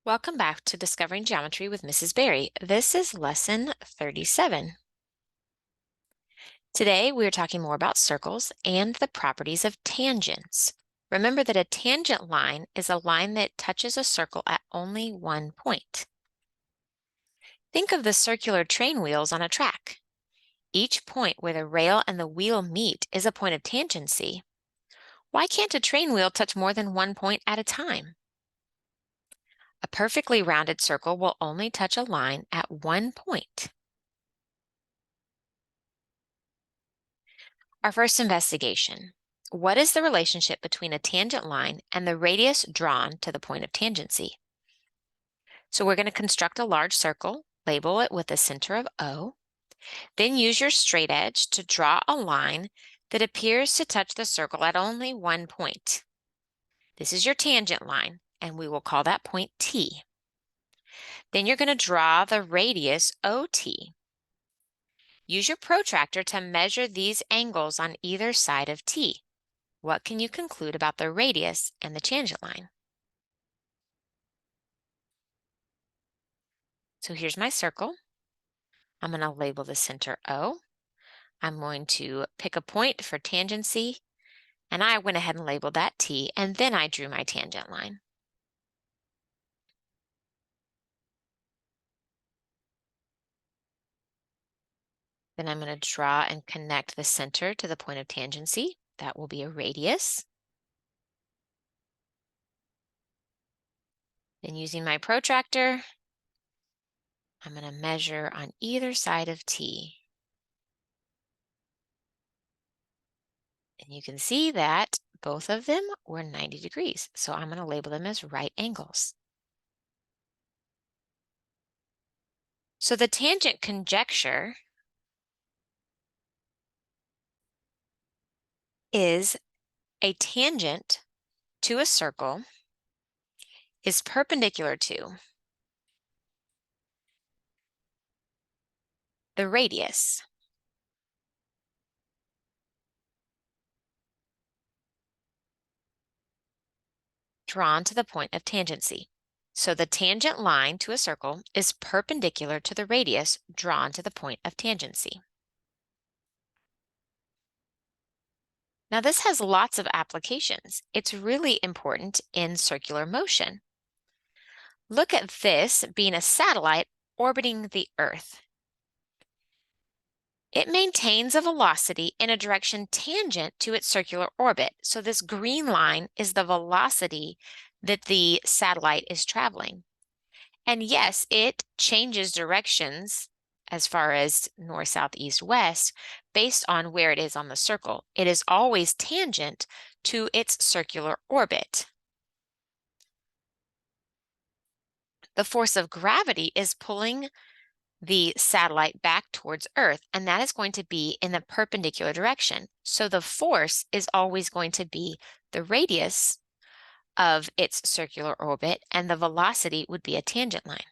Welcome back to Discovering Geometry with Mrs. Berry. This is lesson 37. Today we are talking more about circles and the properties of tangents. Remember that a tangent line is a line that touches a circle at only one point. Think of the circular train wheels on a track. Each point where the rail and the wheel meet is a point of tangency. Why can't a train wheel touch more than one point at a time? A perfectly rounded circle will only touch a line at one point. Our first investigation. What is the relationship between a tangent line and the radius drawn to the point of tangency? So we're going to construct a large circle, label it with a center of O, then use your straight edge to draw a line that appears to touch the circle at only one point. This is your tangent line, and we will call that point T. Then you're going to draw the radius OT. Use your protractor to measure these angles on either side of T. What can you conclude about the radius and the tangent line? So here's my circle. I'm going to label the center O. I'm going to pick a point for tangency, and I went ahead and labeled that T, and then I drew my tangent line. Then I'm going to draw and connect the center to the point of tangency. That will be a radius. Then using my protractor, I'm going to measure on either side of T. And you can see that both of them were 90 degrees. So I'm going to label them as right angles. So the tangent conjecture is a tangent to a circle is perpendicular to the radius drawn to the point of tangency. So the tangent line to a circle is perpendicular to the radius drawn to the point of tangency. Now this has lots of applications. It's really important in circular motion. Look at this being a satellite orbiting the Earth. It maintains a velocity in a direction tangent to its circular orbit. So this green line is the velocity that the satellite is traveling. And yes, it changes directions as far as north, south, east, west, based on where it is on the circle. It is always tangent to its circular orbit. The force of gravity is pulling the satellite back towards Earth, and that is going to be in the perpendicular direction. So the force is always going to be the radius of its circular orbit, and the velocity would be a tangent line.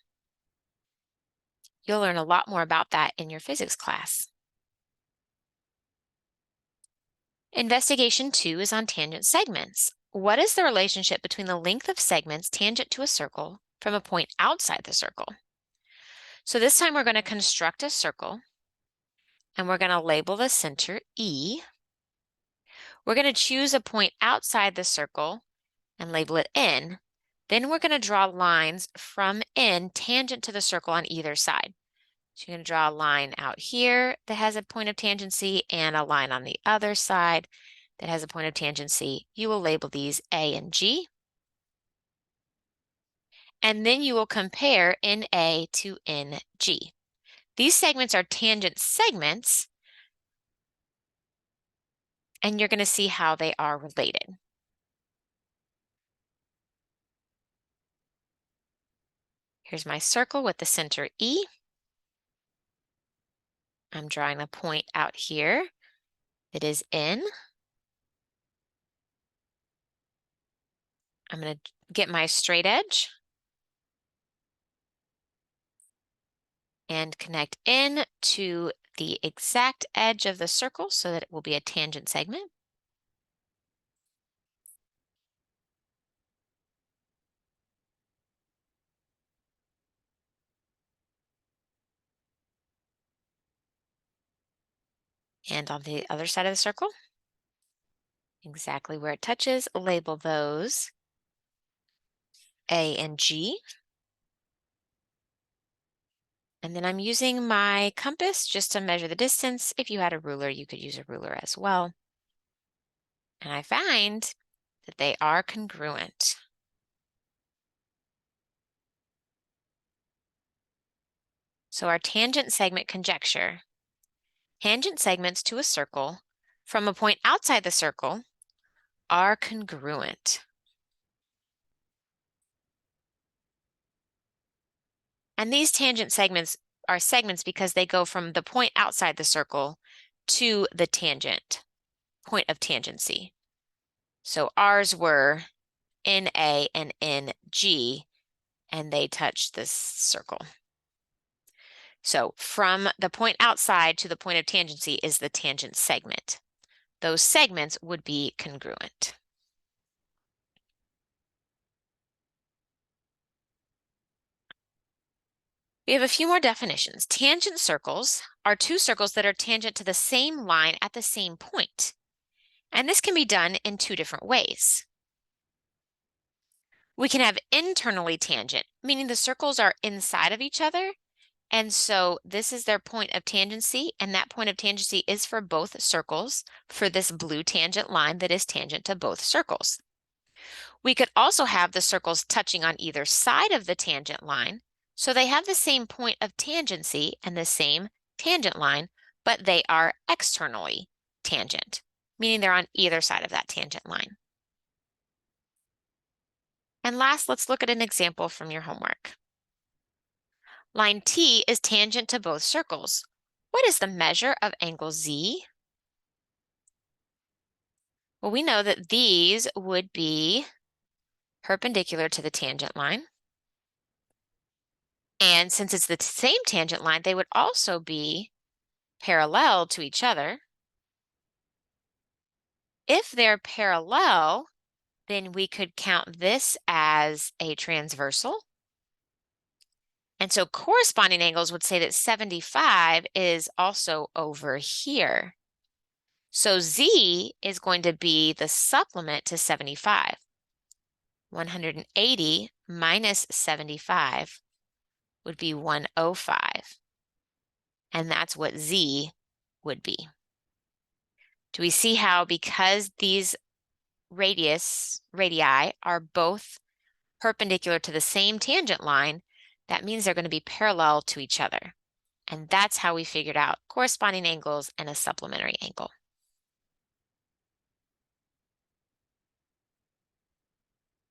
You'll learn a lot more about that in your physics class. Investigation 2 is on tangent segments. What is the relationship between the length of segments tangent to a circle from a point outside the circle? So this time we're going to construct a circle, and we're going to label the center E. We're going to choose a point outside the circle and label it N. Then we're going to draw lines from N tangent to the circle on either side. So you're going to draw a line out here that has a point of tangency and a line on the other side that has a point of tangency. You will label these A and G. And then you will compare NA to NG. These segments are tangent segments, and you're going to see how they are related. Here's my circle with the center E. I'm drawing a point out here that is N. I'm going to get my straight edge and connect N to the exact edge of the circle so that it will be a tangent segment. And on the other side of the circle, exactly where it touches, label those A and G. And then I'm using my compass just to measure the distance. If you had a ruler, you could use a ruler as well. And I find that they are congruent. So our tangent segment conjecture, tangent segments to a circle from a point outside the circle are congruent. And these tangent segments are segments because they go from the point outside the circle to the tangent, point of tangency. So ours were in A and in G, and they touched this circle. So from the point outside to the point of tangency is the tangent segment. Those segments would be congruent. We have a few more definitions. Tangent circles are two circles that are tangent to the same line at the same point. And this can be done in two different ways. We can have internally tangent, meaning the circles are inside of each other. And so this is their point of tangency, and that point of tangency is for both circles for this blue tangent line that is tangent to both circles. We could also have the circles touching on either side of the tangent line, so they have the same point of tangency and the same tangent line, but they are externally tangent, meaning they're on either side of that tangent line. And last, let's look at an example from your homework. Line T is tangent to both circles. What is the measure of angle Z? Well, we know that these would be perpendicular to the tangent line. And since it's the same tangent line, they would also be parallel to each other. If they're parallel, then we could count this as a transversal. And so corresponding angles would say that 75 is also over here. So Z is going to be the supplement to 75. 180 minus 75 would be 105. And that's what Z would be. Do we see how because these radii are both perpendicular to the same tangent line, that means they're going to be parallel to each other. And that's how we figured out corresponding angles and a supplementary angle.